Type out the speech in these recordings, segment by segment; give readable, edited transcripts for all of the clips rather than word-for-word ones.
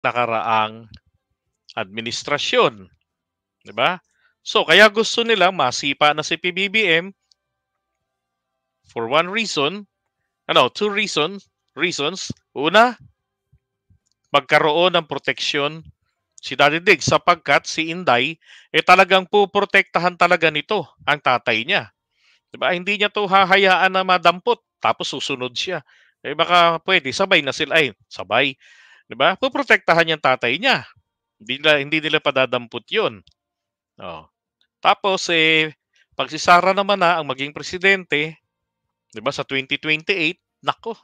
nakaraang administrasyon, 'di ba? So kaya gusto nila masipa na si PBBM for one reason, two reasons. Una, magkaroon ng proteksyon si Daddy Dig sapagkat si Inday talagang puprotektahan talaga nito ang tatay niya. 'Di ba? Hindi niya 'to hahayaan na madampot tapos susunod siya. Baka pwede sabay na sila sabay, 'di ba? Poprotektahan niyang tatay niya. Hindi nila padadampot 'yon. Oh. Tapos pag si Sara naman na ang maging presidente, 'di ba sa 2028, nako.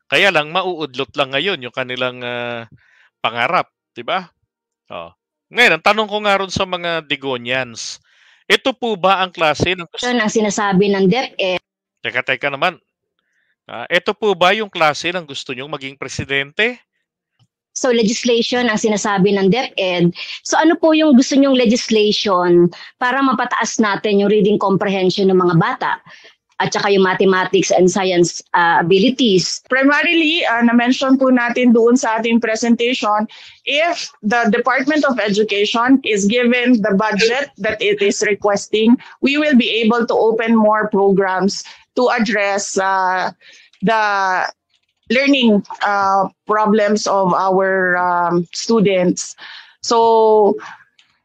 Kaya lang mauudlot lang ngayon yung kanilang pangarap, 'di ba? Oh. Ngayon, ang tanong ko nga ron sa mga Digonians, ito po ba ang klase ng Yun ang sinasabi ng DepEd. Teka naman. Ito po ba yung klase ng gusto nyong maging presidente? So legislation ang sinasabi ng DepEd. So ano po yung gusto nyong legislation para mapataas natin yung reading comprehension ng mga bata? At saka yung mathematics and science abilities. Primarily, na-mention po natin doon sa ating presentation, if the Department of Education is given the budget that it is requesting, we will be able to open more programs to address the learning problems of our students. So,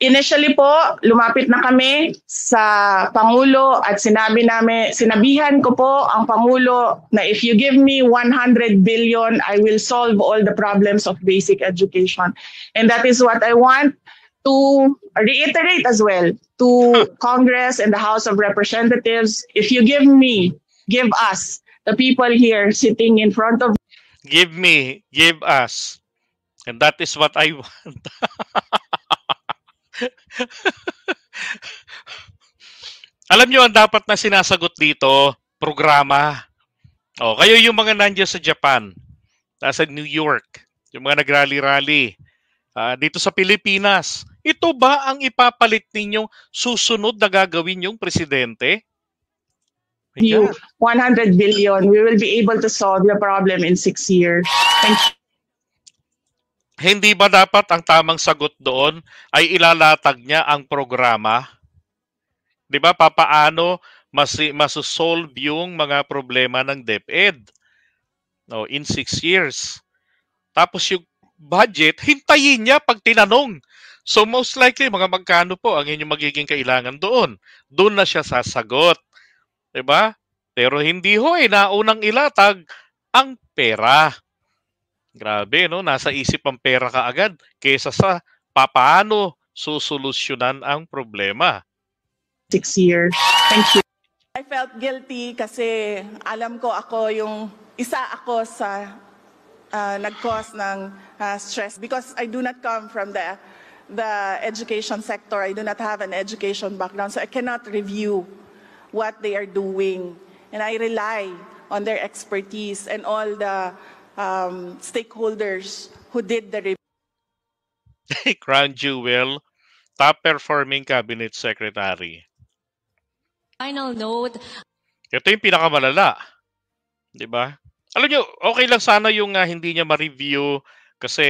initially po, lumapit na kami sa Pangulo at sinabihan ko po ang Pangulo na if you give me 100 billion, I will solve all the problems of basic education. And that is what I want to reiterate as well to Congress and the House of Representatives. If you give us, the people here sitting in front of give us. And that is what I want. Alam nyo, ang dapat na sinasagot dito, programa. Kayo yung mga nandiyan sa Japan, nasa New York, yung mga nagrally-rally, dito sa Pilipinas, ito ba ang ipapalit ninyong susunod na gagawin yung presidente? you 100 billion, we will be able to solve the problem in 6 years. Thank you. Hindi ba dapat ang tamang sagot doon ay ilalatag niya ang programa? 'Di ba? Papaano masosolve yung mga problema ng DepEd in 6 years. Tapos yung budget, hintayin niya pag tinanong. So most likely, mga magkano po ang inyong magiging kailangan doon? Doon na siya sasagot. 'Di ba? Pero hindi naunang ilatag ang pera. Grabe, no? Nasa isip ang pera kaagad kaysa sa paano susolusyonan ang problema. 6 years. Thank you. I felt guilty kasi alam ko isa ako sa nag-cause ng stress because I do not come from the education sector. I do not have an education background, so I cannot review what they are doing. And I rely on their expertise and all the stakeholders who did the review. Crown Jewel, top performing cabinet secretary. Final note. Ito yung pinakamalala. 'Di ba? Alam nyo, okay lang sana yung hindi niya ma-review kasi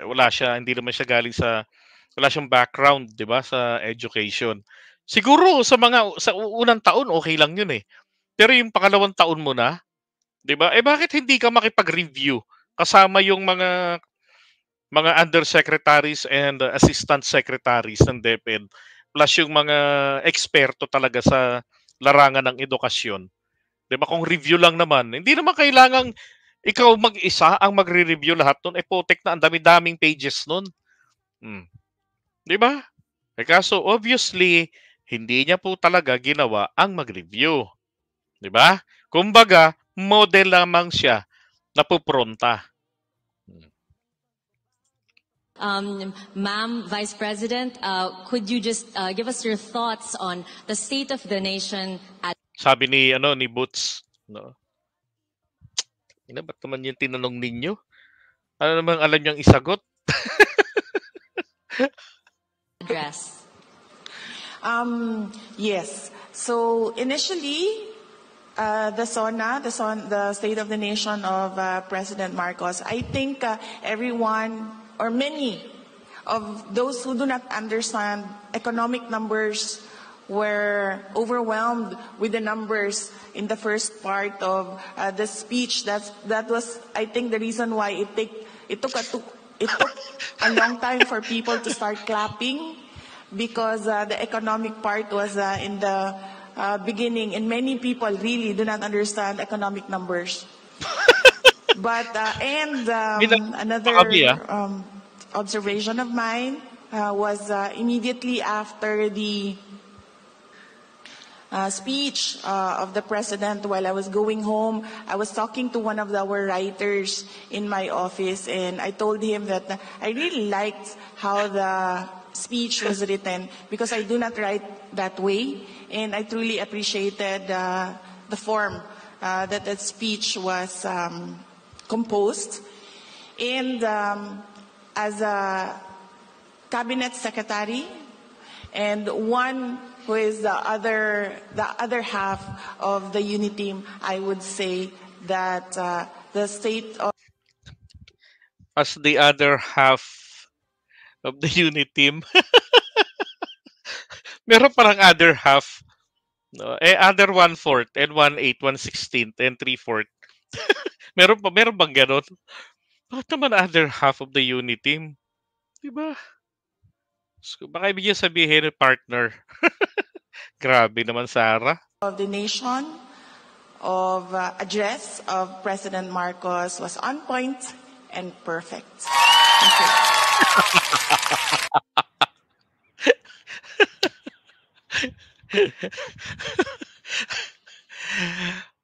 hindi naman siya galing wala siyang background, 'di ba, sa education. Siguro sa unang taon okay lang yun Pero yung pangalawang taon mo na, 'di ba? Bakit hindi ka makipag-review kasama yung mga undersecretaries and assistant secretaries ng DepEd plus yung mga eksperto talaga sa larangan ng edukasyon. 'Di ba? Kung review lang naman, hindi naman kailangang ikaw mag-isa ang magre-review lahat nun. Potek na ang dami-daming pages nun. 'Di ba? Kaso obviously, hindi niya po talaga ginawa ang mag-review. 'Di ba? Kumbaga, model lamang siya na pupronta. Ma'am, Vice President, could you just give us your thoughts on the state of the nation? Sabi ni Boots, no? Ba't naman yung tinanong ninyo? Ano naman alam niyang isagot? Yes. So initially, the SONA, the State of the Nation of President Marcos, I think everyone or many of those who do not understand economic numbers were overwhelmed with the numbers in the first part of the speech. That was, I think, the reason why it took a long time for people to start clapping, because the economic part was in the beginning, and many people really do not understand economic numbers. But another observation of mine was immediately after the speech of the president. While I was going home, I was talking to one of our writers in my office, and I told him that I really liked how the speech was written, because I do not write that way, and I truly appreciated the form that that speech was composed. And as a cabinet secretary and one who is the other half of the unit team, I would say that the state of As the other half of the unit team. Meron parang other half. No? Other 1/4 and 1/8, 1/16 and 3/4. Meron bang ganon? Bakit naman other half of the unit team? Diba? So, baka ibig niya sabihin partner. Grabe naman, Sarah. of the nation of address of President Marcos was on point and perfect. Thank you.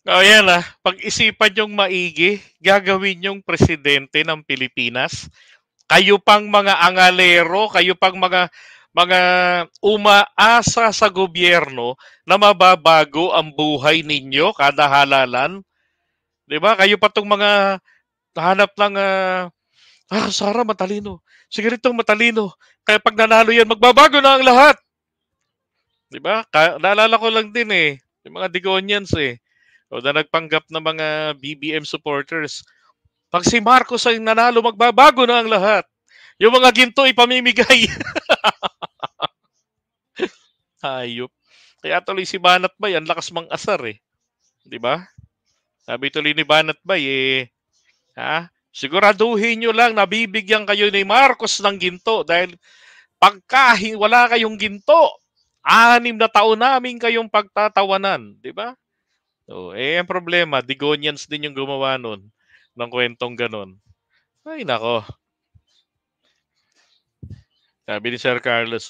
Yan pag-isipan yung maigi, gagawin yung presidente ng Pilipinas. Kayo pang mga angalero, kayo pang mga umaasa sa gobyerno na mababago ang buhay ninyo kada halalan. 'Di ba? Kayo pa tong mga hanap ng Sara matalino. Sige ritong matalino. Kaya pag nanalo yan, magbabago na ang lahat. 'Di ba? Naalala ko lang din yung mga Digonians o na nagpanggap ng mga BBM supporters. Pag si Marcos ay nanalo, magbabago na ang lahat. Yung mga ginto ipamimigay. Hayop. Kaya tuloy si Banat Bay, ang lakas mang asar 'Di ba? Sabi tuloy ni Banat Bay siguraduhin nyo lang nabibigyan kayo ni Marcos ng ginto dahil pagka wala kayong ginto, 6 na taon namin kayong pagtatawanan, 'di ba? So, ang problema, Digonians din yung gumawa nun ng kwentong ganon. Ay, nako. Sabi ni Sir Carlos,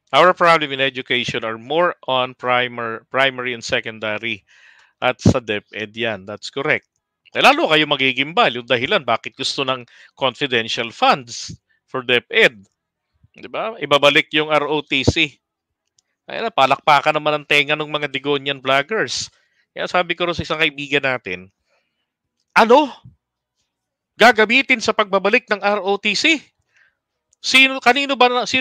our problem in education are more on primary and secondary at sa DepEd yan. That's correct. Lalo kayo magigimbal yung dahilan bakit gusto ng confidential funds for DepEd. Di ba? Ibabalik yung ROTC. Ayun palakpakan naman ang tenga ng mga Digonian vloggers. Kaya sabi ko rin sa isang kaibigan natin, gagamitin sa pagbabalik ng ROTC? Sino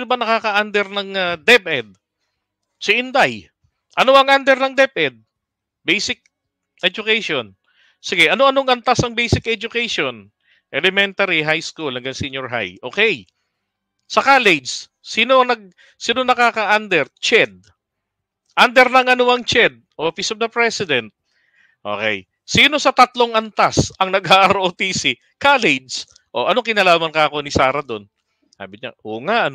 ba nakaka-under ng DepEd? Si Inday. Ano ang under ng DepEd? Basic education. Sige, ano-anong antas ng basic education? Elementary, high school, hanggang senior high. Okay. Sa college, sino nakaka-under? CHED. Under ng ano ang CHED? Office of the President. Okay. Sino sa tatlong antas ang nag-ROTC? College. O ano kinalaman ka ako ni Sarah doon? Sabi niya, oo nga,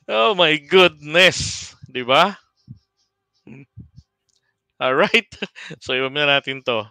Oh my goodness. Di ba? Alright. So, iwan na natin to.